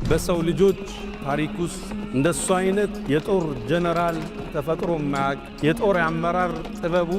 በሰው ልጆች ታሪክ ውስጥ እንደሱ አይነት የጦር ጀነራል ተፈጥሮ ማያቅ የጦር አመራር ጥበቡ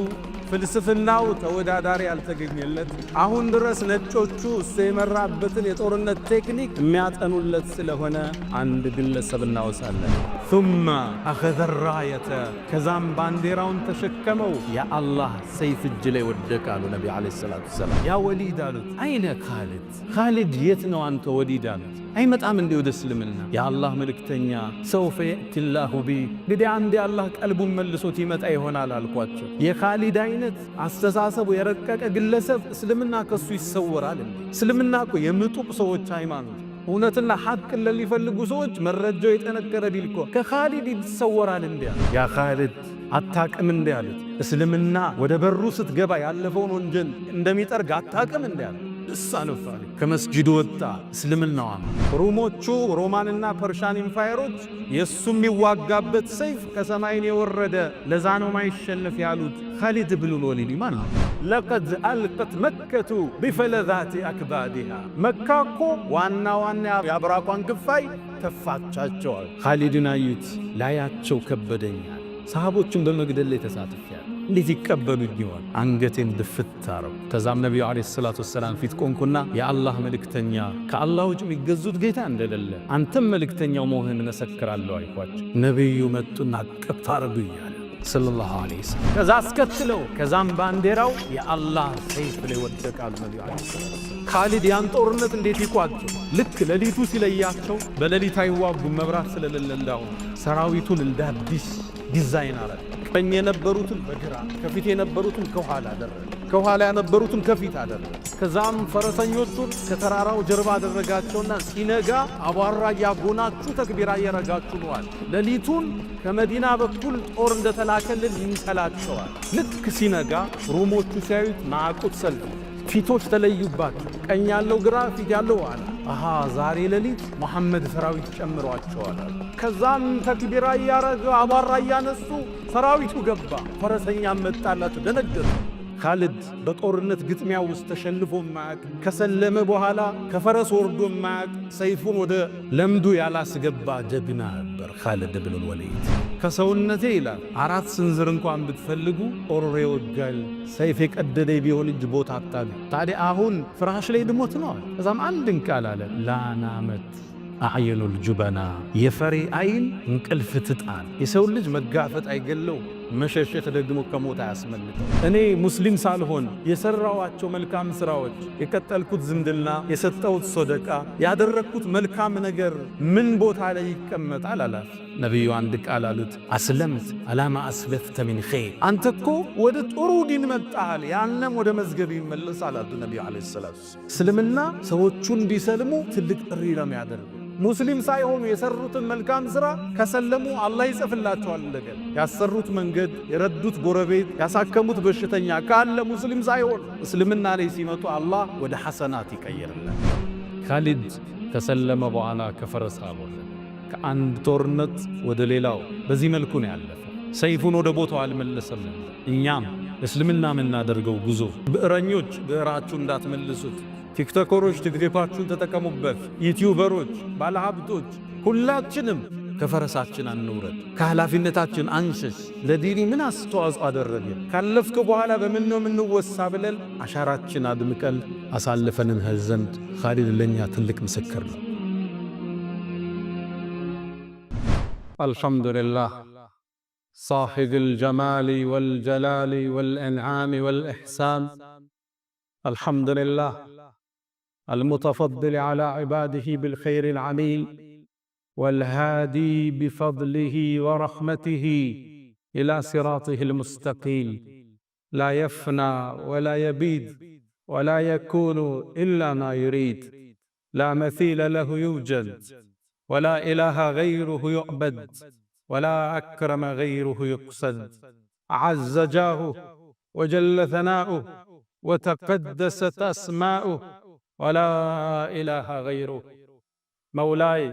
ፍልስፍናው ተወዳዳሪ ያልተገኘለት አሁን ድረስ ነጮቹ እሱ የመራበትን የጦርነት ቴክኒክ የሚያጠኑለት ስለሆነ አንድ ግለሰብ እናወሳለን። ثم أخذ الراية ከዛም ባንዲራውን ተሸከመው የአላህ ሰይፍ እጅ ላይ ወደቀ አሉ ነቢ ዓለይሂ ሰላቱ ወሰላም። ያ ወሊድ አሉት፣ አይነ ኻሊድ? ኻሊድ የት ነው አንተ ወሊድ አሉት። አይመጣም እንዴ ወደ እስልምና? የአላህ መልእክተኛ ሰውፈ የእቲላሁ ቢ እንግዲህ አንዴ አላህ ቀልቡን መልሶት ይመጣ ይሆናል አልኳቸው። የኻሊድ አይነት አስተሳሰቡ የረቀቀ ግለሰብ እስልምና ከሱ ይሰወራል? እስልምና እኮ የምጡቅ ሰዎች ሃይማኖት፣ እውነትና ሐቅን ለሚፈልጉ ሰዎች መረጃው የጠነከረ ዲል እኮ ከኻሊድ ይሰወራል እንዴ? ያ ኻሊድ አታቅም እንዴ አሉት። እስልምና ወደ በሩ ስትገባ ያለፈውን ወንጀል እንደሚጠርግ አታቅም እንዴ አሉት። እሳለፋለ ከመስጂዱ ወጣ እስልምናዋ። ሩሞቹ ሮማንና ፐርሻን ኢምፓየሮች የሱ የሚዋጋበት ሰይፍ ከሰማይን የወረደ ለዛ ነው ማይሸነፍ ያሉት ኻሊድ ብኑል ወሊድ ማን ነው? ለቀድ አልቀት መከቱ ቢፈለዛቲ አክባዲሃ መካ እኮ ዋና ዋና የአብራኳን ክፋይ ተፋቻቸዋል። ኻሊድን አዩት፣ ላያቸው ከበደኛል። ሰሃቦችን በመግደል ላይ ተሳትፈዋል። እንዴት ይቀበሉኝ ይሆን? አንገቴን ድፍት አረው። ከዛም ነቢዩ ዓለይሂ ሰላቱ ወሰላም ፊት ቆንኩና የአላህ መልእክተኛ ከአላህ ውጭ የሚገዙት ጌታ እንደሌለ አንተም መልእክተኛው መሆንህን እመሰክራለሁ አልኳቸው። ነቢዩ መጡና አቀፍ አረጉኛል ሰለላሁ ዐለይሂ ወሰለም። ከዛ አስከትለው ከዛም ባንዲራው የአላህ ሰይፍ ላይ ወደቃሉ ነቢዩ ዓለይሂ ሰላቱ ወሰላም። ኻሊድ ያን ጦርነት እንዴት ይቋጭው? ልክ ሌሊቱ ሲለያቸው በሌሊት አይዋጉም መብራት ስለሌለ እንዳሁን ሰራዊቱን እንደ አዲስ ዲዛይን አረገ። ቀኝ የነበሩትን በግራ ከፊት የነበሩትን ከኋላ አደረገ፣ ከኋላ የነበሩትን ከፊት አደረገ። ከዛም ፈረሰኞቹን ከተራራው ጀርባ አደረጋቸውና ሲነጋ አቧራ ያጎናችሁ ተክቢራ እየረጋችሁ ነዋል። ሌሊቱን ከመዲና በኩል ጦር እንደተላከልን ይንሰላቸዋል። ልክ ሲነጋ ሩሞቹ ሲያዩት ማዕቁት ሰልፍ ፊቶች ተለዩባቸው። ቀኝ ያለው ግራ፣ ፊት ያለው ኋላ። አሃ ዛሬ ሌሊት መሐመድ ሰራዊት ጨምሯቸዋል። ከዛም ተክቢራ እያረገ አቧራ እያነሱ ሰራዊቱ ገባ። ፈረሰኛ መጣላቸው፣ ደነገጡ። ኻሊድ በጦርነት ግጥሚያ ውስጥ ተሸንፎ ማያቅ፣ ከሰለመ በኋላ ከፈረስ ወርዶ ማያቅ፣ ሰይፉን ወደ ለምዱ ያላስገባ ጀግና ነበር ኻሊድ ብኑል ወሊድ። ከሰውነቴ ይላል 4 ስንዝር እንኳን ብትፈልጉ ጦር ይወጋል፣ ሰይፍ የቀደደ ቢሆን እጅ ቦታ አታገ። ታዲያ አሁን ፍራሽ ላይ ድሞት ነው። ከዛም አንድን ቃል አለ፣ ላናመት አዕየኑል ጁበና የፈሪ አይን እንቅልፍ ትጣል። የሰው ልጅ መጋፈጥ አይገለው፣ መሸሸት ደግሞ ከሞት አያስመልጠው። እኔ ሙስሊም ሳልሆን የሰራዋቸው መልካም ስራዎች፣ የቀጠልኩት ዝምድና፣ የሰጠሁት ሶደቃ፣ ያደረግኩት መልካም ነገር ምን ቦታ ላይ ይቀመጣል አላት። ነቢዩ አንድ ቃል አሉት፣ አስለምት አላማ አስለፍተ ሚን ኸይር። አንተ እኮ ወደ ጥሩ ዲን መጣል፣ ያንም ወደ መዝገብ ይመለሳል አሉ ነቢዩ ዓለይሂ ሰላቱ። እስልምና ሰዎቹ እንዲሰልሙ ትልቅ ጥሪ ነው የሚያደርገው። ሙስሊም ሳይሆኑ የሰሩትን መልካም ሥራ ከሰለሙ አላህ ይጽፍላቸዋል። እንደገና ያሰሩት መንገድ፣ የረዱት ጎረቤት፣ ያሳከሙት በሽተኛ ካለ ሙስሊም ሳይሆን እስልምና ላይ ሲመጡ አላህ ወደ ሐሰናት ይቀይርላል። ኻሊድ ከሰለመ በኋላ ከፈረስ አልወረደ። ከአንድ ጦርነት ወደ ሌላው በዚህ መልኩ ነው ያለፈ። ሰይፉን ወደ ቦታው አልመለሰም። እኛም እስልምና የምናደርገው ጉዞ ብዕረኞች ብዕራችሁ እንዳትመልሱት፣ ቲክቶከሮች ቲክቶካችሁን ተጠቀሙበት፣ ዩቲዩበሮች፣ ባለሀብቶች ሁላችንም ከፈረሳችን አንውረድ፣ ከኃላፊነታችን አንሸሽ። ለዲኒ ምን አስተዋጽኦ አደረገ ካለፍክ በኋላ በምን ነው የምንወሳ ብለን አሻራችን አድምቀን አሳልፈንን ዘንድ ኻሊድ ለኛ ትልቅ ምስክር ነው። አልሐምዱሊላህ ሳሒብል ጀማሊ ወልጀላሊ ወልኢንዓሚ ወልኢሕሳን አልሐምዱሊላህ المتفضل على عباده بالخير العميل والهادي بفضله ورحمته إلى صراطه المستقيم لا يفنى ولا يبيد ولا يكون إلا ما يريد لا مثيل له يوجد ولا إله غيره يعبد ولا أكرم غيره يقصد عز جاهه وجل ثناؤه وتقدست أسماؤه ولا إله غيره مولاي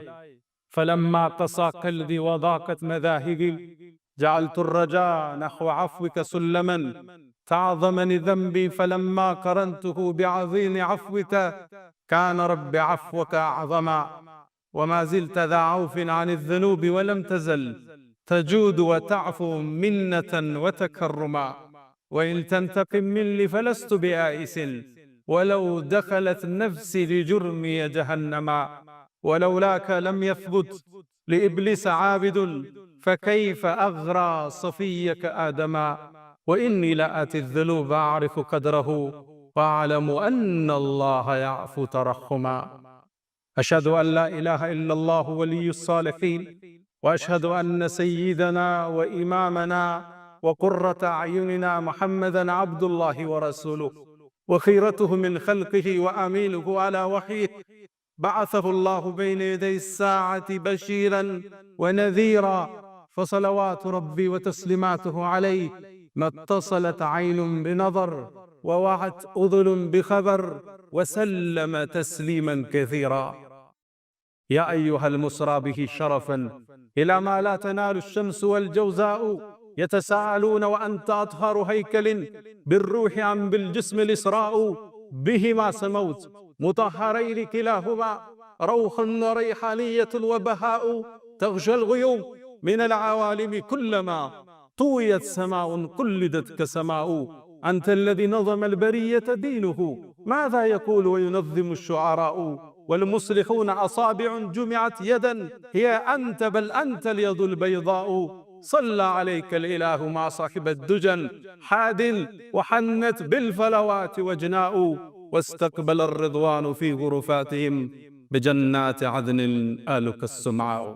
فلما قسى قلبي وضاقت مذاهبي جعلت الرجاء نحو عفوك سلما تعظمني ذنبي فلما قرنته بعظيم عفوك كان رب عفوك أعظما وما زلت ذا عوف عن الذنوب ولم تزل تجود وتعفو منة وتكرما، وإن تنتقم مني فلست بآئس، ولو دخلت نفسي لجرمي جهنما، ولولاك لم يثبت لإبليس عابد، فكيف أغرى صفيك آدما، وإني لآتي الذنوب أعرف قدره، وأعلم أن الله يعفو ترحما. أشهد أن لا إله إلا الله ولي الصالحين، وأشهد أن سيدنا وإمامنا وقرة أعيننا محمدًا عبد الله ورسوله، وخيرته من خلقه وأمينه على وحيه، بعثه الله بين يدي الساعة بشيرًا ونذيرًا، فصلوات ربي وتسليماته عليه ما اتصلت عين بنظر ووعت أذن بخبر، وسلم تسليما كثيرا. يا أيها المسرى به شرفا إلى ما لا تنال الشمس والجوزاء، يتساءلون وأنت أطهر هيكل بالروح أم بالجسم الإسراء، بهما سموت مطهرين كلاهما، روح وريحانية وبهاء، تغشى الغيوم من العوالم كلما طويت سماء قلدت كسماء، أنت الذي نظم البرية دينه، ماذا يقول وينظم الشعراء، والمصلحون أصابع جمعت يدا، هي أنت بل أنت اليد البيضاء، صلى عليك الإله مع صاحب الدجن حاد، وحنت بالفلوات وجناء، واستقبل الرضوان في غرفاتهم بجنات عدن آلك السمعاء.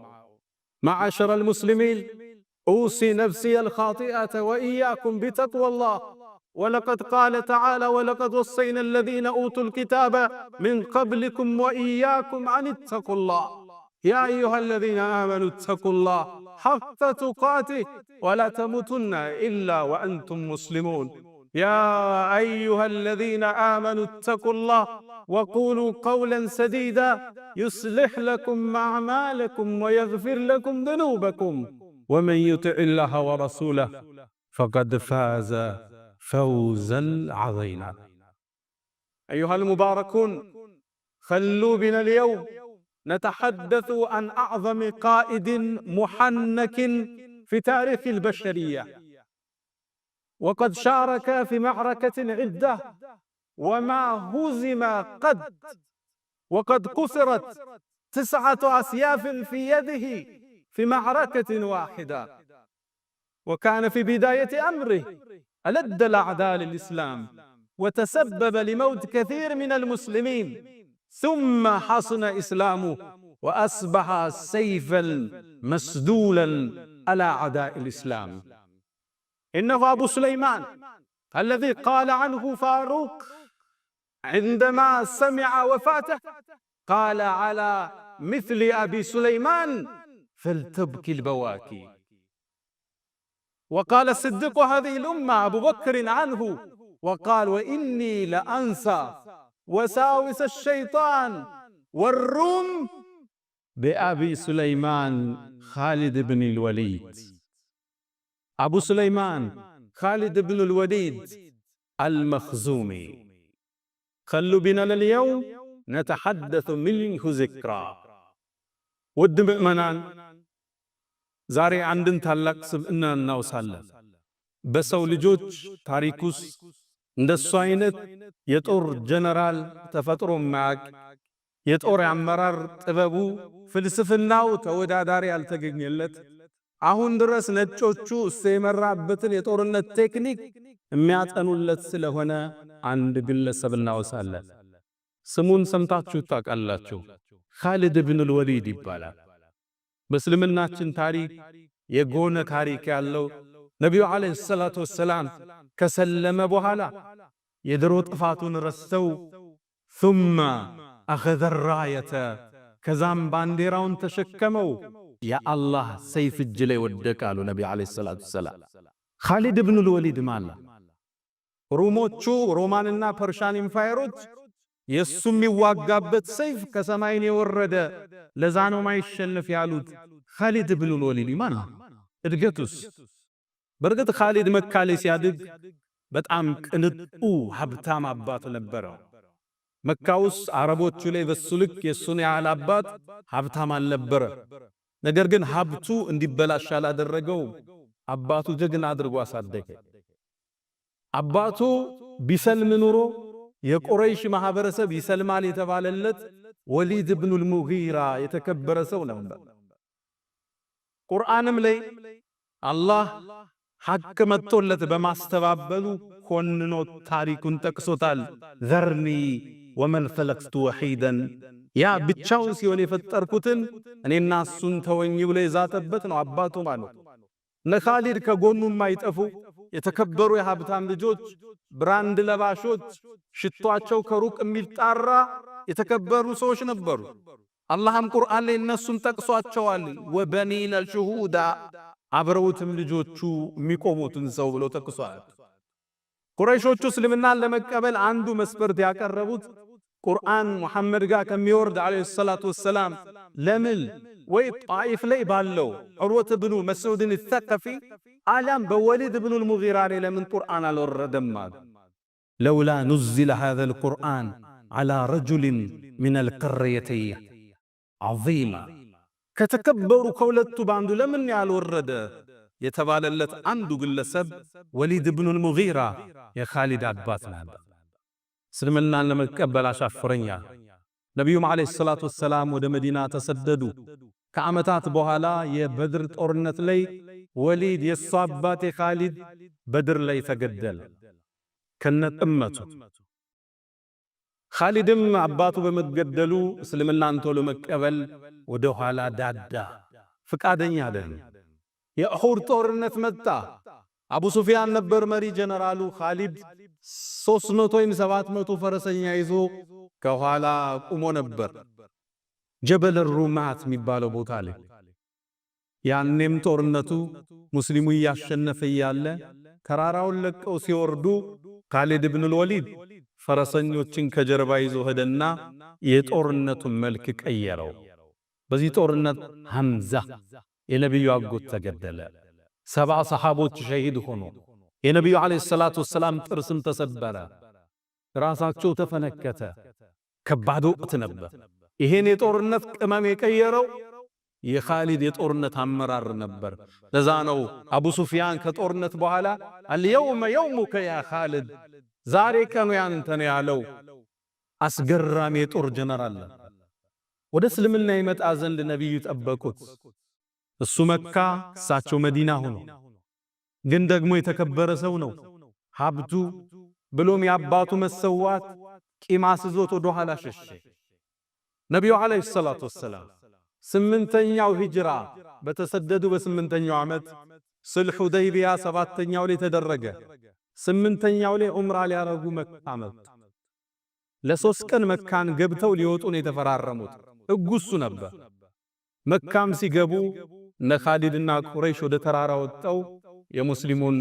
معاشر المسلمين، أوصي نفسي الخاطئة وإياكم بتقوى الله، ولقد قال تعالى: ولقد وصينا الذين أوتوا الكتاب من قبلكم وإياكم أن اتقوا الله. يا أيها الذين آمنوا اتقوا الله حق تقاته ولا تموتن إلا وأنتم مسلمون. يا أيها الذين آمنوا اتقوا الله وقولوا قولا سديدا يصلح لكم أعمالكم ويغفر لكم ذنوبكم، ومن يطع الله ورسوله فقد فاز فوزا عظيما. أيها المباركون، خلوا بنا اليوم نتحدث عن أعظم قائد محنك في تاريخ البشرية، وقد شارك في معركة عدة وما هزم قد، وقد كسرت 9 أسياف في يده في معركة واحدة، وكان في بداية أمره ألد الأعداء للإسلام وتسبب لموت كثير من المسلمين، ثم حصن إسلامه وأصبح سيفا مسدولا على أعداء الإسلام. إنه أبو سليمان الذي قال عنه فاروق عندما سمع وفاته، قال: على مثل أبي سليمان فلتبكي البواكي. وقال الصديق هذه الأمة أبو بكر عنه وقال: وإني لأنسى وساوس الشيطان والروم بأبي سليمان خالد بن الوليد. أبو سليمان خالد بن الوليد المخزومي. خلوا بنا اليوم نتحدث منه ذكرى. ود مؤمنان، ዛሬ አንድን ታላቅ ስብዕና እናውሳለን። በሰው ልጆች ታሪክ ውስጥ እንደሱ አይነት የጦር ጀነራል ተፈጥሮ ማያቅ፣ የጦር አመራር ጥበቡ ፍልስፍናው ተወዳዳሪ ያልተገኘለት፣ አሁን ድረስ ነጮቹ እሱ የመራበትን የጦርነት ቴክኒክ የሚያጠኑለት ስለሆነ አንድ ግለሰብ እናውሳለን። ስሙን ሰምታችሁ ታውቃላችሁ። ኻሊድ ብን አልወሊድ ይባላል። በእስልምናችን ታሪክ የጎነ ታሪክ ያለው ነቢዩ ዓለይሂ ሰላቱ ወሰላም ከሰለመ በኋላ የድሮ ጥፋቱን ረስተው ثم أخذ الراية ከዛም ባንዲራውን ተሸከመው የአላህ ሰይፍ እጅ ላይ ወደቀ አሉ ነቢዩ ዓለይሂ ሰላቱ ወሰላም። ኻሊድ ብን አልወሊድ ማለት ሮሞቹ ሮማንና ፐርሻን ኢምፓየሮች የሱ የሚዋጋበት ሰይፍ ከሰማይን የወረደ ለዛ ነው ማይሸነፍ ያሉት ኻሊድ ብን አልወሊድ ማለት ነው። እድገቱስ በርግጥ ኻሊድ መካ ላይ ሲያድግ በጣም ቅንጡ ሀብታም አባት ነበረው። መካ ውስጥ አረቦቹ ላይ በሱ ልክ የሱን ያህል አባት ሀብታም አልነበረ። ነገር ግን ሀብቱ እንዲበላሽ አላደረገው። አባቱ ጀግና አድርጎ አሳደገ። አባቱ ቢሰልም ኑሮ የቁረይሽ ማህበረሰብ ይሰልማል የተባለለት ወሊድ ኢብኑል ሙጊራ የተከበረ ሰው ነበር። ቁርአንም ላይ አላህ ሐቅ መጥቶለት በማስተባበሉ ኮንኖ ታሪኩን ጠቅሶታል። ዘርኒ ወመን ኸለቅቱ ወሒደን፣ ያ ብቻውን ሲሆን የፈጠርኩትን እኔና እሱን ተወኝ ብሎ የዛተበት ነው አባቱ ማለት። ነኻሊድ ከጎኑ የማይጠፉ የተከበሩ የሀብታም ልጆች፣ ብራንድ ለባሾች፣ ሽቷቸው ከሩቅ የሚጣራ የተከበሩ ሰዎች ነበሩ። አላህም ቁርአን ላይ እነሱን ጠቅሷቸዋል። ወበኒነ ሹሁዳ፣ አብረውትም ልጆቹ የሚቆሙትን ሰው ብሎ ጠቅሷል። ቁረይሾቹ እስልምናን ለመቀበል አንዱ መስፈርት ያቀረቡት ቁርአን ሙሐመድ ጋር ከሚወርድ ዓለይሂ ሰላቱ ወሰላም ለምን ወይ ጣኢፍ ላይ ባለው ዑርወት ብኑ መስዑድን ተቀፊ አሊያም በወሊድ ብኑል ሙጊራ ላይ ለምን ቁርአን አልወረደም አሉ። ለውላ ኑዚለ ሃዛል ቁርአን ዐላ ረጁሊን ሚነል ቀርየተይን ዐዚማ፣ ከተከበሩ ከሁለቱ በአንዱ ለምን ያልወረደ የተባለለት አንዱ ግለሰብ ወሊድ ብኑል ሙጊራ የኻሊድ አባት ነበር። እስልምናን ለመቀበል አሻፈረኛ። ነቢዩም ዓለይሂ ሰላቱ ወሰላም ወደ መዲና ተሰደዱ። ከዓመታት በኋላ የበድር ጦርነት ላይ ወሊድ የሱ አባት ኻሊድ በድር ላይ ተገደለ ከነጥመቱ። ኻሊድም አባቱ በመገደሉ እስልምናን ቶሎ መቀበል ወደ ኋላ ዳዳ፣ ፍቃደኛ አይደለም። የኡሁድ ጦርነት መጣ። አቡ ሱፊያን ነበር መሪ ጀነራሉ። ኻሊድ 300 ወይም 700 ፈረሰኛ ይዞ ከኋላ ቁሞ ነበር ጀበል ሩማት የሚባለው ቦታ ላይ። ያኔም ጦርነቱ ሙስሊሙ እያሸነፈ ያለ ተራራውን ለቀው ሲወርዱ ኻሊድ ኢብኑል ወሊድ ፈረሰኞችን ከጀርባ ይዞ ሄደና የጦርነቱን መልክ ቀየረው። በዚህ ጦርነት ሐምዛ የነብዩ አጎት ተገደለ። 70 ሰሃቦች ሸሂድ ሆኑ። የነብዩ ዓለይሂ ሰላቱ ወሰላም ጥርስም ተሰበረ፣ ራሳቸው ተፈነከተ። ከባድ ወቅት ነበር። ይሄን የጦርነት ቅመም የቀየረው የኻሊድ የጦርነት አመራር ነበር። ለዛ ነው አቡ ሱፊያን ከጦርነት በኋላ አልየውመ የውሙከ ያ ኻሊድ፣ ዛሬ ቀኑ ያንተ ነው ያለው። አስገራሚ የጦር ጀነራል። ወደ እስልምና ይመጣ ዘንድ ነብዩ ጠበቁት። እሱ መካ እሳቸው መዲና ሆኖ፣ ግን ደግሞ የተከበረ ሰው ነው። ሀብቱ ብሎም የአባቱ መሰዋት ቂም አስዞት ወደ ኋላ ሸሸ። ነቢዩ ዓለይሂ ሰላቱ ወሰላም 8ኛው ሂጅራ በተሰደዱ በ8ኛው ዓመት ስልሕ ሁደይቢያ 7ኛው ላይ ተደረገ። 8ኛው ላይ ዑምራ ሊያረጉ መካ መጡ። ለ3 ቀን መካን ገብተው ሊወጡ ነው የተፈራረሙት። ሕጉ እሱ ነበር። መካም ሲገቡ እነ ኻሊድና ቁረይሽ ወደ ተራራ ወጣው የሙስሊሙን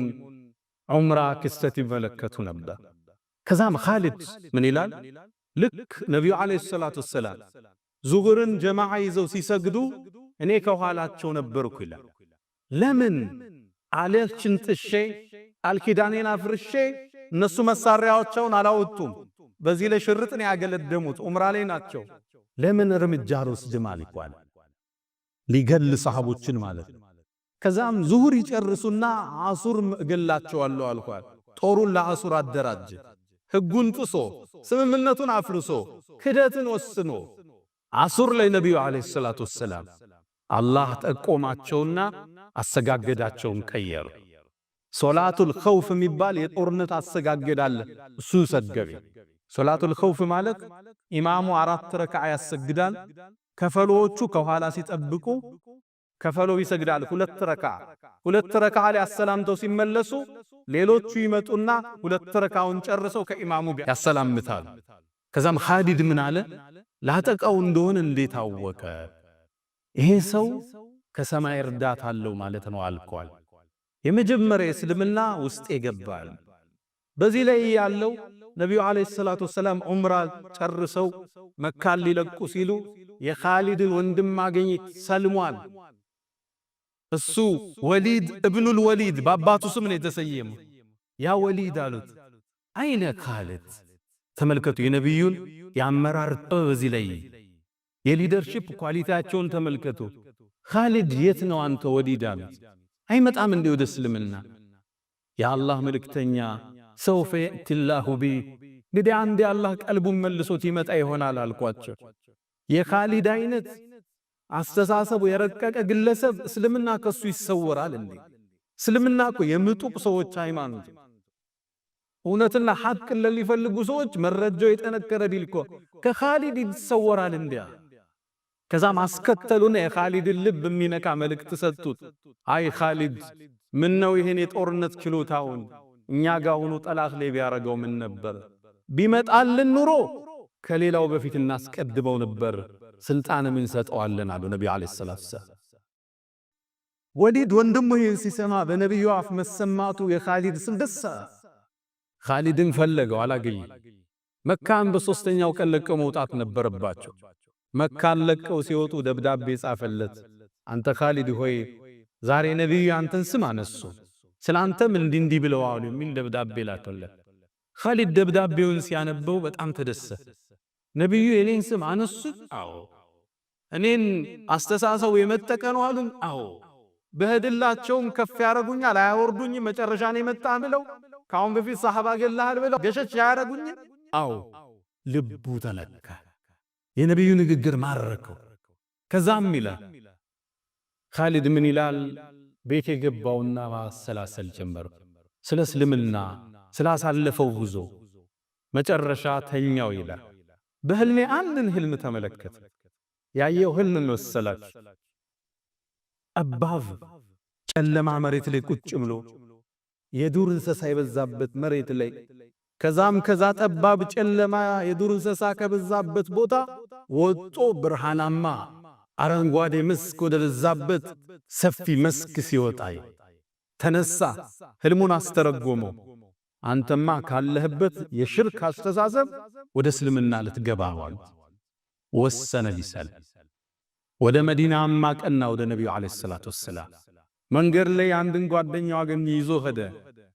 ዑምራ ክስተት ይመለከቱ ነበር። ከዛም ኻሊድ ምን ይላል? ልክ ነቢዩ ዓለይሂ ሰላቱ ወሰላም ዙሁርን ጀማዓ ይዘው ሲሰግዱ እኔ ከኋላቸው ነበርኩ ይላል። ለምን አለችን ጥሼ አልኪዳኔን አፍርሼ እነሱ መሳሪያዎቻቸውን አላወጡም። በዚህ ላይ ሽርጥን ያገለደሙት ዑምራ ላይ ናቸው። ለምን እርምጃ አልወስድም አልኳል። ሊገል ሰሃቦችን ማለት ነው። ከዛም ዙሁር ይጨርሱና አሱር እገላቸዋለሁ አልኳል። ጦሩን ለአሱር አደራጀ። ሕጉን ጥሶ ስምምነቱን አፍርሶ ክደትን ወስኖ አሱር ላይ ነቢዩ ዓለይሂ ሰላቱ ወሰላም አላህ ጠቆማቸውና አሰጋገዳቸውን ቀየሩ። ሶላቱል ኸውፍ የሚባል የጦርነት አሰጋገድ አለ። እሱ ሰገበ። ሶላቱል ኸውፍ ማለት ኢማሙ 4 ረክዓ ያሰግዳል። ከፈሎቹ ከኋላ ሲጠብቁ ከፈሎ ይሰግዳል 2 ረክዓ። 2 ረክዓ ላይ አሰላምተው ሲመለሱ ሌሎቹ ይመጡና 2 ረክዓውን ጨርሰው ከኢማሙ ጋር ያሰላምታሉ። ከዛም ኻሊድ ምን አለ? ላጠቃው እንደሆነ እንዴት አወቀ? ይሄ ሰው ከሰማይ እርዳታ አለው ማለት ነው አልኳል። የመጀመሪያ እስልምና ውስጥ ይገባል። በዚህ ላይ ያለው ነቢዩ ዓለይሂ ሰላቱ ወሰላም ዑምራ ጨርሰው መካን ሊለቁ ሲሉ የኻሊድን ወንድም ማግኘት ሰልሟል። እሱ ወሊድ ኢብኑል ወሊድ በአባቱ ስም ነው የተሰየመው። ያ ወሊድ አሉት አይነ ኻሊድ። ተመልከቱ የነቢዩን የአመራር ጥበብ እዚህ ላይ የሊደርሺፕ ኳሊቲያቸውን ተመልከቱ። ኻሊድ የት ነው አንተ ወዲድ አሉት። አይመጣም እንዴ ወደ እስልምና? የአላህ መልእክተኛ ሰውፈ የእቲላሁ ቢ እንግዲህ አንዴ አላህ ቀልቡን መልሶት ይመጣ ይሆናል አልኳቸው። የኻሊድ አይነት አስተሳሰቡ የረቀቀ ግለሰብ እስልምና ከሱ ይሰወራል እንዴ? እስልምና እኮ የምጡቅ ሰዎች ሃይማኖት፣ እውነትና ሐቅን ለሚፈልጉ ሰዎች መረጃው የጠነከረ ቢልኮ ከኻሊድ ይሰወራል እንዴ? ከዛ ማስከተሉና የኻሊድን ልብ የሚነካ መልእክት ሰጡት። አይ ኻሊድ ምን ነው ይሄን የጦርነት ችሎታውን እኛ ጋር ሆኖ ጠላት ላይ ቢያረጋው ምን ነበር? ቢመጣልን ኑሮ ከሌላው በፊት እናስቀድመው ነበር፣ ስልጣን ምን ሰጠዋለን አሉ ነብዩ አለይሂ ሰላቱ ሰላም። ወሊድ ወንድሙ ይህን ሲሰማ በነብዩ አፍ መሰማቱ የኻሊድ ስም ደስ ኻሊድን ፈለገው፣ አላገኘም። መካን በሶስተኛው ቀን ለቀው መውጣት ነበረባቸው። መካን ለቀው ሲወጡ ደብዳቤ ጻፈለት። አንተ ኻሊድ ሆይ ዛሬ ነብዩ አንተን ስም አነሱ፣ ስላንተም እንዲህ ብለዋል የሚል ደብዳቤ ላከለት። ኻሊድ ደብዳቤውን ሲያነበው በጣም ተደሰተ። ነብዩ የኔን ስም አነሱ? አዎ። እኔን አስተሳሰው የመጠቀ ነው አሉን? አዎ። በህድላቸውም ከፍ ያረጉኛል አያወርዱኝ፣ መጨረሻ ነው የመጣ ብለው ካሁን በፊት ሰሃባ ገላል ብለው ገሸች ያረጉኝ? አዎ። ልቡ ተነካ። የነብዩ ንግግር ማረከው። ከዛም ይላል ኻሊድ ምን ይላል? ቤት የገባውና ማሰላሰል ጀመረ ስለ እስልምና ስላሳለፈው ጉዞ። መጨረሻ ተኛው ይላል። በህልሜ አንድን ህልም ተመለከተ። ያየው ህልም መሰላችሁ? ጠባብ ጨለማ መሬት ላይ ቁጭ ብሎ የዱር እንስሳ የበዛበት መሬት ላይ ከዛ ጠባብ ጨለማ የዱር እንስሳ ከበዛበት ቦታ ወጦ ብርሃናማ አረንጓዴ መስክ ወደ በዛበት ሰፊ መስክ ሲወጣይ ተነሳ። ህልሙን አስተረጎመው። አንተማ ካለህበት የሽርክ አስተሳሰብ ወደ እስልምና ልትገባዋል። ወሰነ ሊሰል ወደ መዲናማ ቀና ወደ ነብዩ አለይሂ ሰላቱ ወሰላም መንገድ ላይ አንድን ጓደኛው አገኘ፣ ይዞ ሄደ።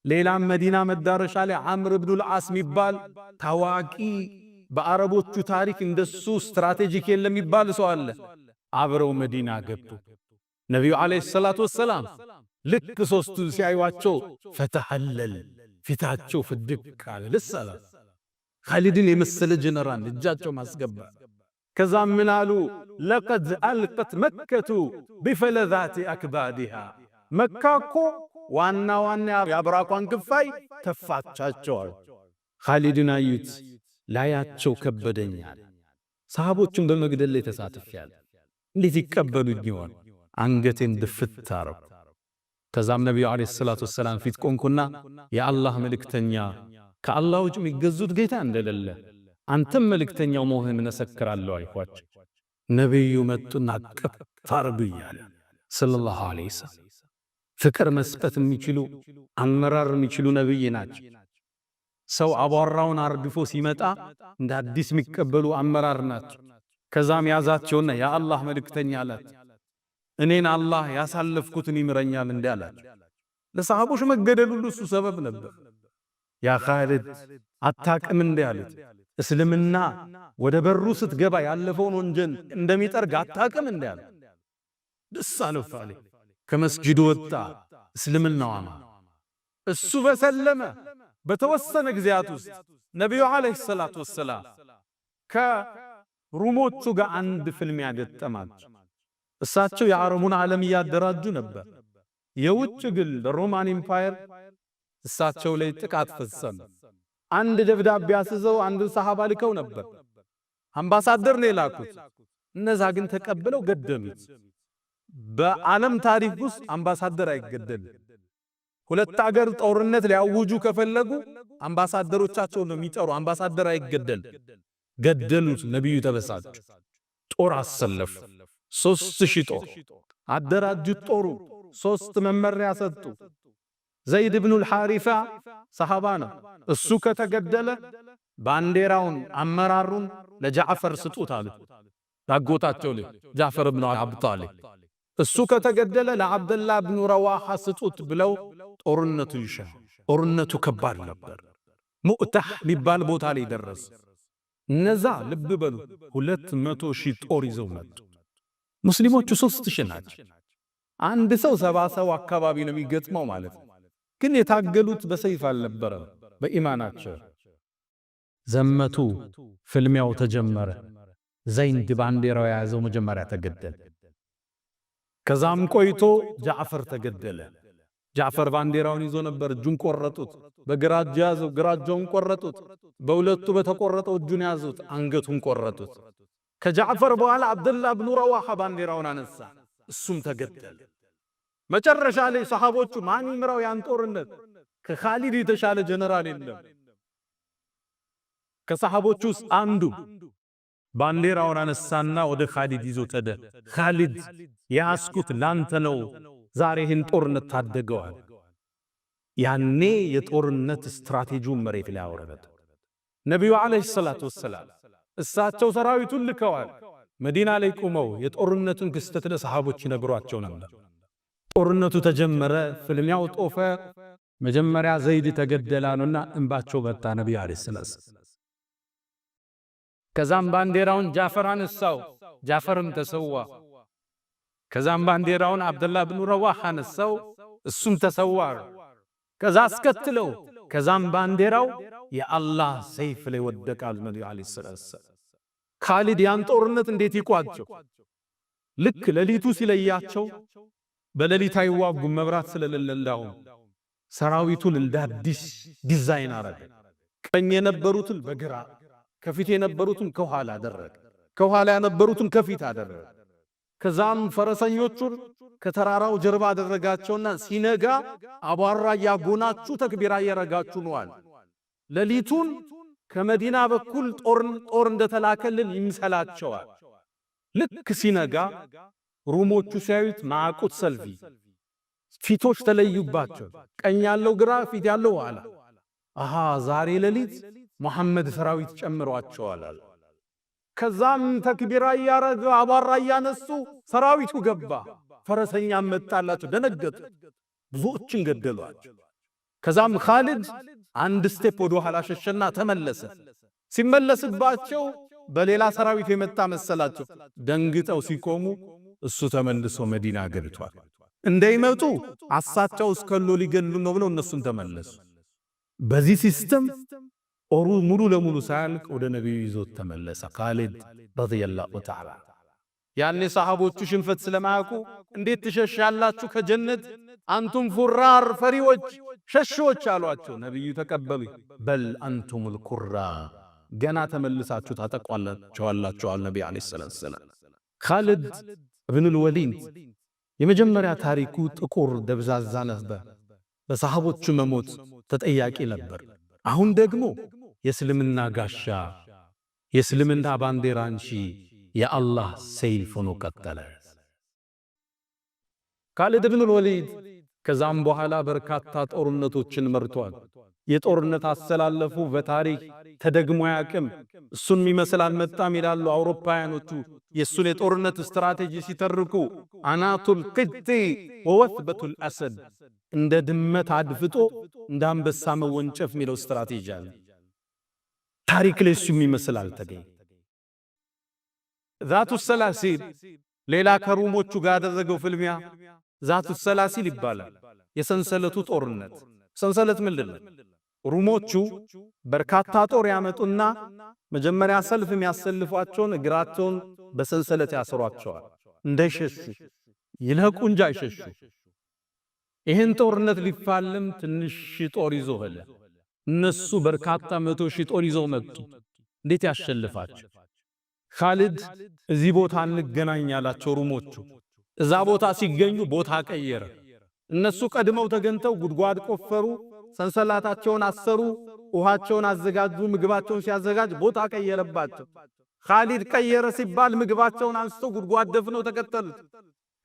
ሌላም መዲና መዳረሻ ላይ አምር ኢብኑ አልዓስ የሚባል ታዋቂ በአረቦቹ ታሪክ እንደሱ ስትራቴጂክ የለም የሚባል ሰው አለ። አብረው መዲና ገቡ። ነብዩ አለይሂ ሰላቱ ወሰላም ልክ ሶስቱ ሲያዩዋቸው ፈተሐለል ፊታቸው ፍድቅ አለ። ለሰላ ኻሊድን የመሰለ ጀነራል እጃቸው ማስገባ። ከዛም ምን አሉ? ለቀድ አልቀት መከቱ ቢፈለዛቲ አክባዲሃ መካኮ ዋና የአብራኳን ክፋይ ተፋቻቸዋል። ኻሊድን አዩት። ላያቸው ከበደኛል። ሰሃቦቹን በመግደል ላይ ተሳትፈዋል። እንዴት ይቀበሉኝ ይሆን? አንገቴን ድፍት አረኩ። ከዛም ነብዩ አለይሂ ሰላቱ ወሰላም ፊት ቆንኩና የአላህ መልእክተኛ ከአላህ ውጭ የሚገዙት ጌታ እንደሌለ አንተም መልእክተኛው መሆንህን መሰክራለሁ አልኳቸው። ነብዩ መጡና አቀፍ አርጉኛል ሰለላሁ ዐለይሂ ወሰለም። ፍቅር መስጠት የሚችሉ አመራር የሚችሉ ነብይ ናቸው። ሰው አቧራውን አርግፎ ሲመጣ እንደ አዲስ የሚቀበሉ አመራር ናቸው። ከዛም ያዛቸውና የአላህ መልእክተኛ አላት፣ እኔን አላህ ያሳለፍኩትን ይምረኛል እንዴ አላቸው። ለሰሃቦች መገደል ሁሉ እሱ ሰበብ ነበር። ያ ኻሊድ አታቅም እንዴ አሉት። እስልምና ወደ በሩ ስትገባ ያለፈውን ወንጀል እንደሚጠርግ አታቅም እንዴ አለ። ደስ አለው ኻሊድ። ከመስጂዱ ወጣ። እስልምናው አማ እሱ በሰለመ በተወሰነ ጊዜያት ውስጥ ነብዩ አለይሂ ሰላቱ ወሰላም ከሩሞቹ ጋር አንድ ፍልሚያ ገጠማቸው። እሳቸው የአረቡን ዓለም እያደራጁ ነበር። የውጭ ግን ሮማን ኢምፓየር እሳቸው ላይ ጥቃት ፈጸመ። አንድ ደብዳቤ አስዘው አንድ ሰሃባ ልከው ነበር። አምባሳደር ነው የላኩት። እነዛ ግን ተቀብለው ገደሉት። በዓለም ታሪክ ውስጥ አምባሳደር አይገደልም። ሁለት አገር ጦርነት ሊያውጁ ከፈለጉ አምባሳደሮቻቸው ነው የሚጠሩ። አምባሳደር አይገደል። ገደሉት። ነብዩ ተበሳጩ። ጦር አሰለፉ። 3000 ጦር አደራጁት። ጦሩ 3 መመሪያ ሰጡ። ዘይድ ኢብኑ አልሐሪፋ ሰሃባ ነው። እሱ ከተገደለ ባንዴራውን አመራሩን ለጃዕፈር ስጡት አሉ። ዳጎታቸው ላይ ጃዕፈር ኢብኑ አቢ ጣሊብ። እሱ ከተገደለ ለአብደላህ ኢብኑ ረዋሃ ስጡት ብለው ጦርነቱ ጦርነቱ ከባድ ነበር። ሙእታህ የሚባል ቦታ ላይ ደረሰ። እነዛ ልብ በሉ 200,000 ጦር ይዘው መጡ። ሙስሊሞቹ 3,000 ናቸው። አንድ ሰው 70 ሰው አካባቢ ነው የሚገጥመው ማለት ነው። ግን የታገሉት በሰይፍ አልነበረም፣ በኢማናቸው ዘመቱ። ፍልሚያው ተጀመረ። ዘይድ ባንዲራው የያዘው መጀመሪያ ተገደለ። ከዛም ቆይቶ ጃዕፈር ተገደለ። ጃዕፈር ባንዲራውን ይዞ ነበር፣ እጁን ቆረጡት። በግራ እጁ ያዘው፣ ግራ እጁን ቆረጡት። በሁለቱ በተቆረጠው እጁን ያዙት፣ አንገቱን ቆረጡት። ከጃዕፈር በኋላ አብደላህ ብኑ ረዋሃ ባንዲራውን አነሳ፣ እሱም ተገደለ። መጨረሻ ላይ ሰሃቦቹ ማን ይምራው ያን ጦርነት? ከኻሊድ የተሻለ ጀነራል የለም። ከሰሃቦቹ ውስጥ አንዱ ባንዲራውን አነሳና ወደ ኻሊድ ይዞ ተደ። ኻሊድ ያስኩት ላንተ ነው፣ ዛሬ ይህን ጦርነት ታደገዋል። ያኔ የጦርነት ስትራቴጂውን መሬት ላይ አወረደ። ነቢዩ ዓለይሂ ሰላቱ ወሰላም እሳቸው ሰራዊቱን ልከዋል። መዲና ላይ ቆመው የጦርነቱን ክስተት ለሰሃቦች ይነግሯቸው ነበር። ጦርነቱ ተጀመረ፣ ፍልሚያው ጦፈ። መጀመሪያ ዘይድ ተገደላኑና እንባቸው መጣ ነቢዩ ዓለይሂ ሰላቱ። ከዛም ባንዲራውን ጃዕፈር አነሳው፣ ጃዕፈርም ተሰዋ። ከዛም ባንዲራውን አብደላህ ብኑ ረዋሃ አነሳው፣ እሱም ተሰዋ። ከዛ አስከትለው ከዛም ባንዲራው የአላህ ሰይፍ ላይ ወደቃል ነቢዩ ዓለይሂ ሰላቱ። ኻሊድ ያን ጦርነት እንዴት ይቋጨው? ልክ ሌሊቱ ሲለያቸው በሌሊት አይዋጉም፣ መብራት ስለሌለው ሰራዊቱን እንደ አዲስ ዲዛይን አረገ። ቀኝ የነበሩትን በግራ፣ ከፊት የነበሩትን ከኋላ አደረገ፣ ከኋላ የነበሩትን ከፊት አደረገ። ከዛም ፈረሰኞቹን ከተራራው ጀርባ አደረጋቸውና ሲነጋ አቧራ ያጎናችሁ ተክቢራ እያረጋችሁ ነዋል። ሌሊቱን ከመዲና በኩል ጦር እንደተላከልን ይምሰላቸዋል። ልክ ሲነጋ ሩሞቹ ሲያዩት ማዕቁት ሰልፊ ፊቶች ተለዩባቸው። ቀኝ ያለው ግራ፣ ፊት ያለው ኋላ። አሃ ዛሬ ሌሊት መሐመድ ሰራዊት ጨምሯቸዋል። ከዛም ተክቢራ ያረጋ አቧራ ያነሱ ሰራዊቱ ገባ። ፈረሰኛ መጣላቸው፣ ደነገጡ፣ ብዙዎችን ገደሏቸው። ከዛም ኻሊድ አንድ ስቴፕ ወደ ኋላ ሸሸና ተመለሰ። ሲመለስባቸው በሌላ ሰራዊት የመጣ መሰላቸው። ደንግጠው ሲቆሙ እሱ ተመልሶ መዲና ገብቷል። እንዳይመጡ አሳቸው እስከሎ ሊገሉ ነው ብለው እነሱን ተመለሱ። በዚህ ሲስተም ጦሩ ሙሉ ለሙሉ ሳያልቅ ወደ ነብዩ ይዞት ተመለሰ ኻሊድ ረዲየላሁ ተዓላ። ያኔ ሰሃቦቹ ሽንፈት ስለማያውቁ እንዴት ትሸሻላችሁ ከጀነት አንቱም ፉራር ፈሪዎች ሸሾች አሏቸው። ነብዩ ተቀበሉ። በል አንቱሙል ኩራ፣ ገና ተመልሳችሁ ታጠቋላችሁ አለ ነብዩ አለይሂ ሰላም። ኻሊድ ኢብኑል ወሊድ የመጀመሪያ ታሪኩ ጥቁር ደብዛዛ ነበር። በሰሃቦቹ መሞት ተጠያቂ ነበር። አሁን ደግሞ የእስልምና ጋሻ፣ የእስልምና ባንዲራ እንጂ የአላህ ሰይፍ ሆኖ ቀጠለ። ኻሊድ ኢብኑል ወሊድ ከዛም በኋላ በርካታ ጦርነቶችን መርቷል። የጦርነት አሰላለፉ በታሪክ ተደግሞ ያቅም እሱን የሚመስል አልመጣም ይላሉ አውሮፓውያኖቹ። የእሱን የጦርነት ስትራቴጂ ሲተርኩ አናቱል ቅጢ ወወትበቱል አሰድ፣ እንደ ድመት አድፍጦ እንደ አንበሳ መወንጨፍ የሚለው ስትራቴጂ አለ። ታሪክ ላይ እሱ የሚመስል አልተገኘም። ዛቱ ሰላሲል ሌላ ከሩሞቹ ጋር ያደረገው ፍልሚያ ዛቱ ሰላሲል ይባላል። የሰንሰለቱ ጦርነት። ሰንሰለት ምንድን ነው? ሩሞቹ በርካታ ጦር ያመጡና መጀመሪያ ሰልፍ የሚያሰልፏቸውን እግራቸውን በሰንሰለት ያስሯቸዋል እንዳይሸሹ፣ ይለቁ እንጂ አይሸሹ። ይህን ጦርነት ሊፋለም ትንሽ ጦር ይዞ ሄደ። እነሱ በርካታ 100,000 ጦር ይዘው መጡ። እንዴት ያሸልፋቸው? ኻሊድ እዚህ ቦታ እንገናኛላቸው ሩሞቹ። እዛ ቦታ ሲገኙ ቦታ ቀየረ። እነሱ ቀድመው ተገንተው ጉድጓድ ቆፈሩ፣ ሰንሰላታቸውን አሰሩ፣ ውሃቸውን አዘጋጁ። ምግባቸውን ሲያዘጋጅ ቦታ ቀየረባቸው። ኻሊድ ቀየረ ሲባል ምግባቸውን አንስተው ጉድጓድ ደፍነው ተከተሉት።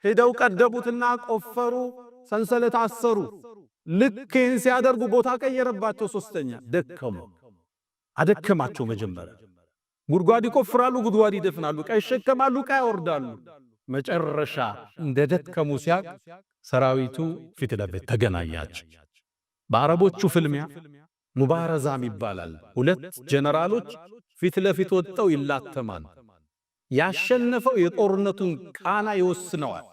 ሄደው ቀደቡትና ቆፈሩ፣ ሰንሰለት አሰሩ። ልክ ይህን ሲያደርጉ ቦታ ቀየረባቸው። ሶስተኛ ደከሙ፣ አደከማቸው። መጀመሪያ ጉድጓድ ይቆፍራሉ፣ ጉድጓድ ይደፍናሉ፣ ዕቃ ይሸከማሉ፣ ዕቃ ያወርዳሉ። መጨረሻ እንደ ደከሙ ሲያቅ ሰራዊቱ ፊት ለፊት ተገናኛቸው። በአረቦቹ ፍልሚያ ሙባረዛም ይባላል። ሁለት ጀነራሎች ፊት ለፊት ወጥተው ይላተማል። ያሸነፈው የጦርነቱን ቃና ይወስነዋል።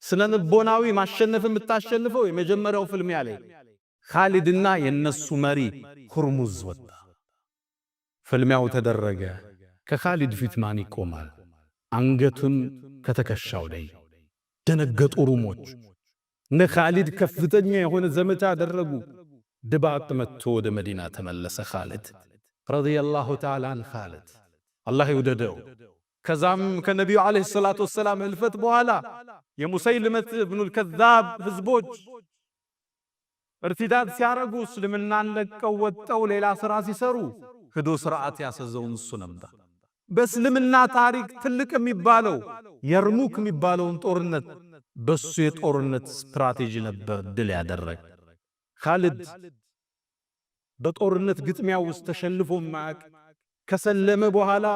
ስነ ልቦናዊ ማሸነፍ የምታሸንፈው የመጀመሪያው ፍልሚያ ላይ ኻሊድና የነሱ መሪ ሁርሙዝ ወጣ። ፍልሚያው ተደረገ። ከኻሊድ ፊት ማን ይቆማል? አንገቱን ከተከሻው ላይ ደነገጡ ሩሞች። እነ ኻሊድ ከፍተኛ የሆነ ዘመቻ አደረጉ። ድባቅ መጥቶ ወደ መዲና ተመለሰ። ኻሊድ ረዲየላሁ ተዓላ ዐን ኻሊድ አላህ ይውደደው። ከዛም ከነቢዩ ዓለይሂ ሰላቱ ወሰላም ህልፈት በኋላ የሙሰይልመት ኢብኑል ከዛብ ህዝቦች እርቲዳድ ሲያረጉ እስልምናን ለቀው ወጠው ሌላ ሥራ ሲሰሩ ሄዶ ሥርዓት ያሰዘውን እሱ ነበር። በእስልምና ታሪክ ትልቅ የሚባለው የርሙክ የሚባለውን ጦርነት በሱ የጦርነት ስትራቴጂ ነበር ድል ያደረገ። ኻሊድ በጦርነት ግጥሚያ ውስጥ ተሸንፎ ማያቅ፣ ከሰለመ በኋላ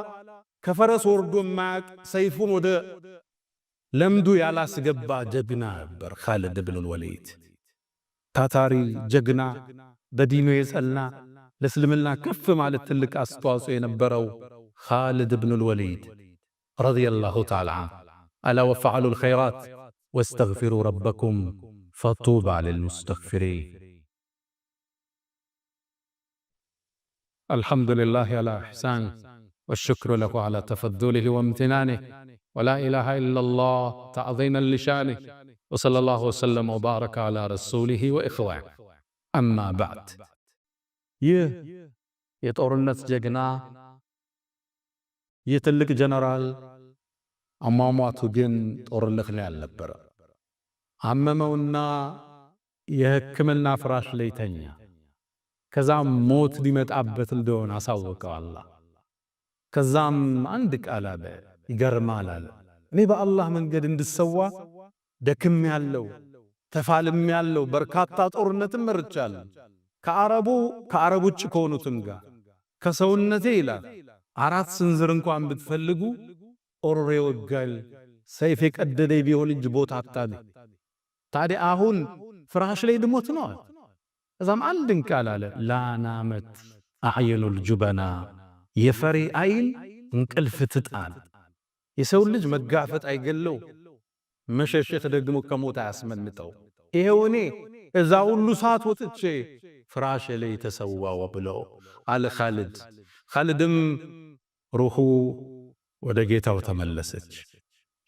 ከፈረስ ወርዶ ማያቅ፣ ሰይፉን ወደ ለምዱ ያላስገባ ጀግና ነበር ኻሊድ ኢብኑል ወሊድ። ታታሪ ጀግና፣ በዲኑ የጸና፣ ለእስልምና ከፍ ማለት ትልቅ አስተዋጽኦ የነበረው ኻሊድ ኢብኑል ወሊድ ረዲየላሁ ተዓላ ዐንሁ። አላ ወፈዐሉል ኸይራት ወስተግፊሩ ረበኩም ፈጡባ ሊልሙስተግፊሪን። አልሐምዱሊላሂ ዐላ ኢሕሳኒህ ወሽክሩ ለሁ ዐላ ተፈዱሊሂ ወምቲናኒህ ወላ ኢላሃ ኢለላህ ተዕዚመን ሊሻኒህ ወሰለላሁ ወሰለም ወባረከ ዐላ ረሱሊሂ ወኢኽዋኒህ። አማ በዕድ። ይህ የጦርነት ጀግና የትልቅ ጀነራል አሟሟቱ ግን ጦርነት ላይ አልነበረ። አመመውና የሕክምና ፍራሽ ላይ ተኛ። ከዛም ሞት ሊመጣበት እንደሆነ አሳወቀው አላህ። ከዛም አንድ ቃል አለ፣ ይገርማል አለ። እኔ በአላህ መንገድ እንድሰዋ ደክም ያለው ተፋልም ያለው በርካታ ጦርነትም መርቻለሁ። ከአረብ ውጭ ከሆኑትም ጋር ከሰውነቴ ይላል 4 ስንዝር እንኳን ብትፈልጉ ጦር ይወጋል፣ ሰይፍ የቀደደኝ ቢሆን እንጂ ቦታ አታገኝ። ታዲያ አሁን ፍራሽ ላይ ልሞት ነው። እዛም አንድን ቃል አለ፣ ላናመት አዕየኑል ጁበና፣ የፈሪ አይን እንቅልፍ ትጣል። የሰው ልጅ መጋፈጥ አይገለው፣ መሸሸት ደግሞ ከሞት አያስመልጠው። ይሄው እኔ እዛ ሁሉ ሰዓት ወጥቼ ፍራሽ ላይ ተሰዋው ብለው አለ ኻሊድ። ኻሊድም ሩሑ ወደ ጌታው ተመለሰች።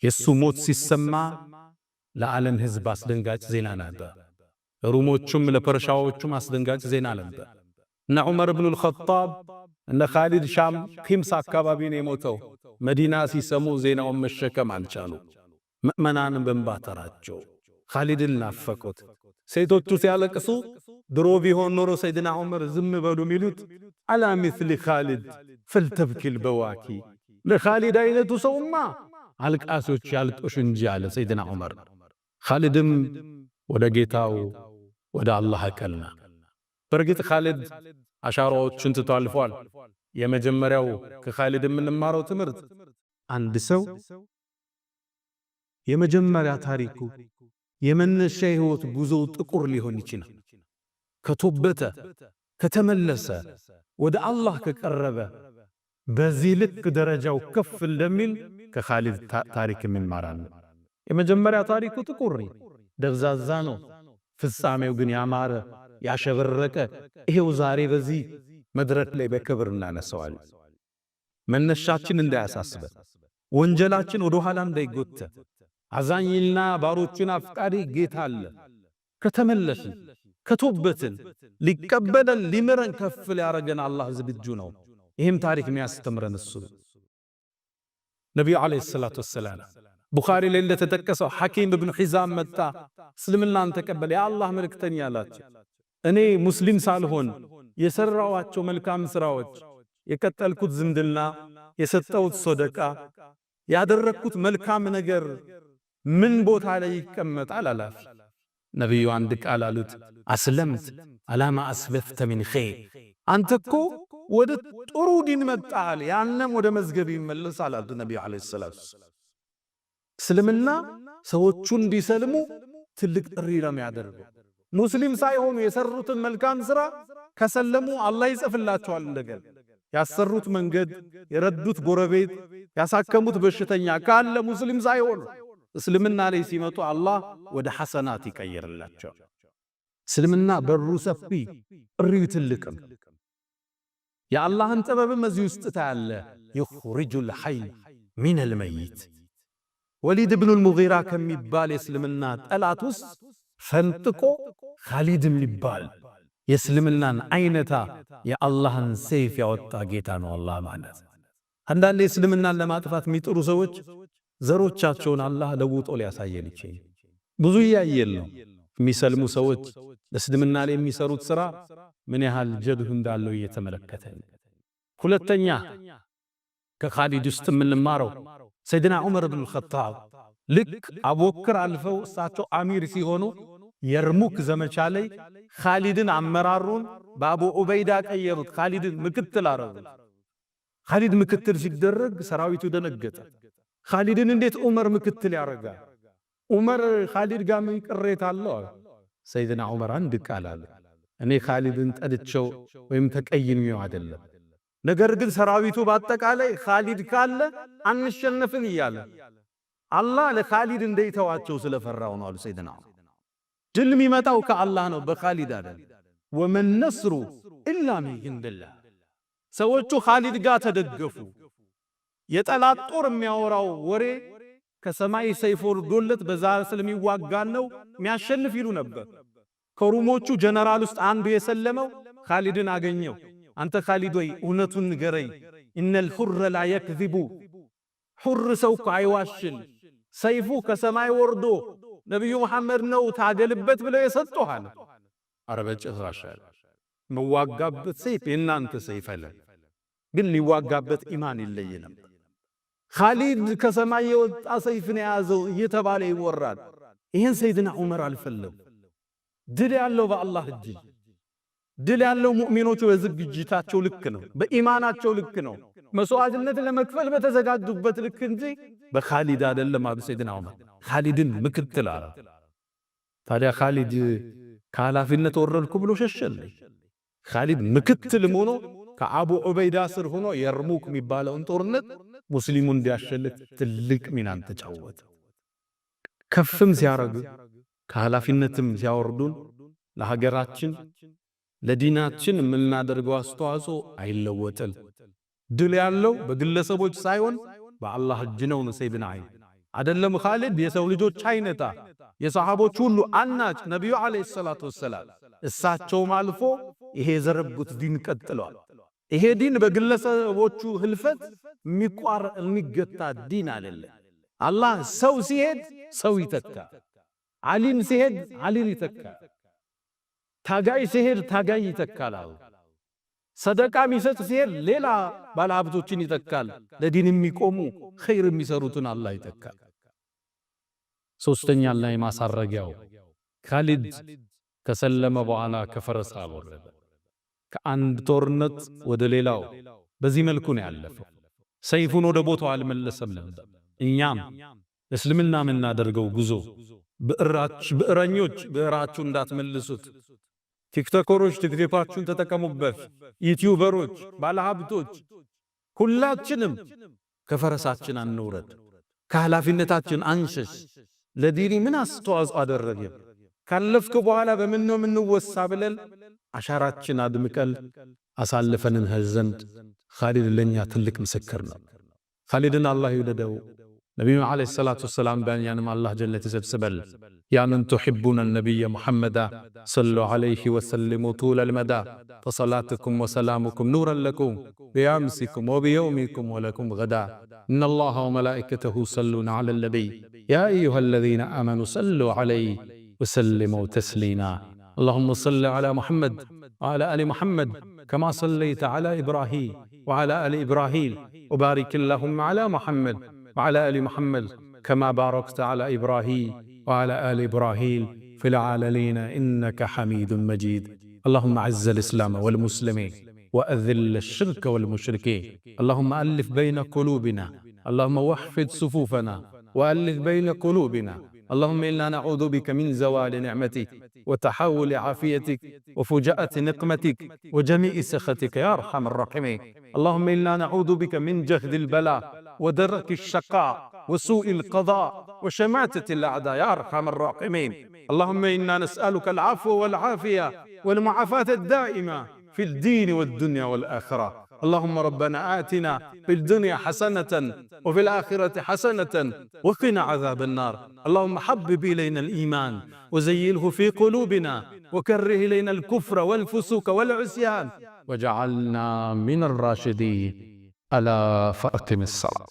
የሱ ሞት ሲሰማ ለዓለም ሕዝብ አስደንጋጭ ዜና ነበር። ሩሞቹም ለፐርሻዎቹም አስደንጋጭ ዜና ነበር። እነ ዑመር ኢብኑል ኸጣብ እነ ኻሊድ ሻም ኺምስ አካባቢ ነው የሞተው። መዲና ሲሰሙ ዜናውን መሸከም አልቻሉ። ምእመናንም በእንባ ተራቸው። ኻሊድን ናፈቁት። ሴቶቹ ሲያለቅሱ ድሮ ቢሆን ኖሮ ሰይድና ዑመር ዝም በሉ ሚሉት አላ ሚስሊ ኻሊድ ፈልተብኪል በዋኪ፣ ለኻሊድ አይነቱ ሰውማ አልቃሶች ያልቅሱ እንጂ አለ ሰይድና ዑመር። ኻሊድም ወደ ጌታው ወደ አላህ አቀና። በርግጥ ኻሊድ አሻራዎችን ትቶ አልፏል። የመጀመሪያው ከኻሊድ የምንማረው ትምህርት አንድ ሰው የመጀመሪያ ታሪኩ የመነሻ ህይወት ጉዞው ጥቁር ሊሆን ይችላል። ከቶበተ ከተመለሰ ወደ አላህ ከቀረበ በዚህ ልክ ደረጃው ከፍ እንደሚል ከኻሊድ ታሪክ እንማራለን። የመጀመሪያ ታሪኩ ጥቁር ደብዛዛ ነው፣ ፍጻሜው ግን ያማረ ያሸበረቀ። ይሄው ዛሬ በዚህ መድረክ ላይ በክብር እናነሳዋለን። መነሻችን እንዳያሳስበን፣ ወንጀላችን ወደ ኋላ እንዳይጎተት፣ አዛኝና ባሮቹን አፍቃሪ ጌታ አለ። ከተመለስን ከቶበትን ሊቀበለን ሊምረን ከፍ ሊያረገን አላህ ዝግጁ ነው። ይህም ታሪክ የሚያስተምረን እሱ ነቢዩ ዓለይሂ ሰላቱ ወሰላም ቡኻሪ ላይ እንደተጠቀሰው ሐኪም ኢብኑ ሒዛም መጣ፣ እስልምናን ተቀበለ። የአላህ መልእክተኛ አላቸው፣ እኔ ሙስሊም ሳልሆን የሰራዋቸው መልካም ስራዎች፣ የቀጠልኩት ዝምድና፣ የሰጠሁት ሶደቃ፣ ያደረግኩት መልካም ነገር ምን ቦታ ላይ ይቀመጣል አላፍ። ነቢዩ አንድ ቃል አሉት፣ አስለምት አላማ አስበፍተ ሚን ኸይር፣ አንተ እኮ ወደ ጥሩ ዲን መጣል፣ ያንም ወደ መዝገብ ይመለሳል አሉ ነቢዩ ዓለይሂ ሰላቱ ወሰላም። እስልምና ሰዎቹን እንዲሰልሙ ትልቅ ጥሪ ነው የሚያደርገው። ሙስሊም ሳይሆኑ የሰሩትን መልካም ሥራ ከሰለሙ አላህ ይጽፍላቸዋል። እንደገና ያሰሩት መንገድ፣ የረዱት ጎረቤት፣ ያሳከሙት በሽተኛ ካለ ሙስሊም ሳይሆኑ እስልምና ላይ ሲመጡ አላህ ወደ ሐሰናት ይቀይርላቸው። እስልምና በሩ ሰፊ ጥሪው ትልቅም የአላህን ጥበብም እዚህ ውስጥ ታያለ። ይኽሪጁል ሐይ ሚነል መይት ወሊድ ብኑል ሙጊራ ከሚባል የእስልምና ጠላት ውስጥ ፈንጥቆ ኻሊድም ሊባል የእስልምናን አይነታ የአላህን ሰይፍ ያወጣ ጌታ ነው አላህ ማለት። አንዳንዴ እስልምናን ለማጥፋት የሚጥሩ ሰዎች ዘሮቻቸውን አላህ ለውጦ ሊያሳየን ይችላል። ብዙ እያየን ነው። የሚሰልሙ ሰዎች ለእስልምና ላይ የሚሰሩት ሥራ ምን ያህል ጀድህ እንዳለው እየተመለከተን። ሁለተኛ ከኻሊድ ውስጥ የምንማረው ሰይድና ዑመር ብን ኸጣብ ልክ አቡበክር አልፈው እሳቸው አሚር ሲሆኑ የርሙክ ዘመቻ ላይ ኻሊድን አመራሩን በአቡ ዑበይዳ ቀየሩት። ኻሊድን ምክትል አረጉት። ኻሊድ ምክትል ሲደረግ ሰራዊቱ ደነገጠ። ኻሊድን እንዴት ዑመር ምክትል ያረጋል? ዑመር ኻሊድ ጋር ምን ቅሬታ አለው? ሰይድና ዑመር አንድ ቃል አለ፣ እኔ ኻሊድን ጠልቼው ወይም ተቀይሜው አይደለም፣ ነገር ግን ሰራዊቱ በአጠቃላይ ኻሊድ ካለ አንሸነፍን እያለ አላህ ለኻሊድ እንደይተዋቸው ስለፈራው ነው አሉ ሰይድና ዑመር። ድል የሚመጣው ከአላህ ነው በኻሊድ አይደል። ወመን ነስሩ ኢላ ሚን ዒንዲላህ። ሰዎቹ ኻሊድ ጋር ተደገፉ። የጠላት ጦር የሚያወራው ወሬ ከሰማይ ሰይፍ ወርዶለት በዛ ስለሚዋጋን ነው የሚያሸንፍ ይሉ ነበር። ከሩሞቹ ጀነራል ውስጥ አንዱ የሰለመው ኻሊድን አገኘው። አንተ ኻሊድ ወይ እውነቱን ንገረኝ፣ ኢነል ሑረ ላ የክዚቡ፣ ሑር ሰው እኮ አይዋሽን፣ ሰይፉ ከሰማይ ወርዶ ነቢዩ መሐመድ ነው ታገልበት ብለው የሰጡሃል። ኧረ በጭራሽ መዋጋበት ሰይፍ የእናንተ ሰይፍ አለ፣ ግን ሊዋጋበት ኢማን ይለይ ነበር። ኻሊድ ከሰማይ የወጣ ሰይፍን የያዘው እየተባለ ይወራል። ይህን ሰይድና ዑመር አልፈለጉ። ድል ያለው በአላህ እጅ፣ ድል ያለው ሙእሚኖቹ በዝግጅታቸው ልክ ነው፣ በኢማናቸው ልክ ነው፣ መስዋዕትነት ለመክፈል በተዘጋጁበት ልክ እንጂ በኻሊድ አይደለም አሉ ሰይድና ዑመር። ኻሊድን ምክትል አረ። ታዲያ ኻሊድ ከኃላፊነት ወረድኩ ብሎ ሸሸልኝ። ኻሊድ ምክትልም ሆኖ ከአቡ ዑበይዳ ስር ሆኖ የርሙክ የሚባለውን ጦርነት ሙስሊሙ እንዲያሸልት ትልቅ ሚናን ተጫወተ። ከፍም ሲያረጉ ከኃላፊነትም ሲያወርዱን ለሀገራችን ለዲናችን የምናደርገው አስተዋጽኦ አይለወጥም። ድል ያለው በግለሰቦች ሳይሆን በአላህ እጅ ነው። ሰይድና አይደለም ኻሊድ የሰው ልጆች አይነታ የሰሃቦች ሁሉ አናጭ ነቢዩ ዓለይሂ ሰላቱ ወሰላም እሳቸውም አልፎ ይሄ የዘረጉት ዲን ቀጥሏል። ይሄ ዲን በግለሰቦቹ ህልፈት የሚገታ ዲን አይደለም። አላህ ሰው ሲሄድ ሰው ይተካ፣ ዓሊም ሲሄድ ዓሊም ይተካ፣ ታጋይ ሲሄድ ታጋይ ይተካል። ሰደቃ የሚሰጥ ሲሄድ ሌላ ባለሀብቶችን ይተካል። ለዲን የሚቆሙ ኸይር የሚሰሩትን አላህ ይተካል። ሶስተኛ ላይ ማሳረጊያው ኻሊድ ከሰለመ በኋላ ከፈረስ አልወረደ። ከአንድ ጦርነት ወደ ሌላው በዚህ መልኩ ነው ያለፈው። ሰይፉን ወደ ቦታው አልመለሰም ነበር። እኛም እስልምና የምናደርገው ጉዞ ብዕረኞች ብዕራችሁ እንዳትመልሱት። ቲክቶከሮች ቲክቶካችሁን ተጠቀሙበት። ዩቲዩበሮች፣ ባለሀብቶች ሁላችንም ከፈረሳችን አንውረድ፣ ከኃላፊነታችን አንሸሽ። ለዲኒ ምን አስተዋጽኦ አደረገ ካለፍክ በኋላ በምን ነው የምንወሳ ብለን አሻራችን አድምቀል አሳልፈንን ዘንድ ኻሊድ ለኛ ትልቅ ምስክር ነው። ኻሊድን አላህ ይወደደው። ነቢዩ ዓለይሂ ሰላቱ ወሰላም ባንያንም አላህ ጀነት ይሰብስበል። ያ መን ቱሒቡነ ነቢየ ሙሐመዳ ሰሉ ዓለይሂ ወሰሊሙ ጡለል መዳ ፈሰላቱኩም ወሰላሙኩም ኑረን ለኩም ቢአምሲኩም ወቢየውሚኩም ወለኩም ገዳ ኢነላሃ ወመላኢከተሁ ሰሉነ ዐለል ነቢይ ያ አዩሃ አለዚነ አመኑ ሰሉ ዓለይሂ ወሰሊሙ ተስሊማ اللهم صل على محمد وعلى آل محمد كما صليت على إبراهيم وعلى آل إبراهيم وبارك اللهم على محمد وعلى آل محمد كما باركت على إبراهيم وعلى آل إبراهيم في العالمين إنك حميد مجيد. اللهم أعز الإسلام والمسلمين وأذل الشرك والمشركين. اللهم ألف بين قلوبنا، اللهم وحد صفوفنا وألف بين قلوبنا اللهم إنا نعوذ بك من زوال نعمتك وتحول عافيتك وفجاءة نقمتك وجميع سخطك يا أرحم الراحمين. اللهم إنا نعوذ بك من جهد البلاء ودرك الشقاء وسوء القضاء وشماتة الأعداء يا أرحم الراحمين. اللهم إنا نسألك العفو والعافية والمعافاة الدائمة في الدين والدنيا والآخرة. اللهم ربنا آتنا في الدنيا حسنة وفي الآخرة حسنة وقنا عذاب النار. اللهم حبب إلينا الإيمان وزينه في قلوبنا وكره إلينا الكفر والفسوق والعصيان وجعلنا من الراشدين. ألا فأقم الصلاة.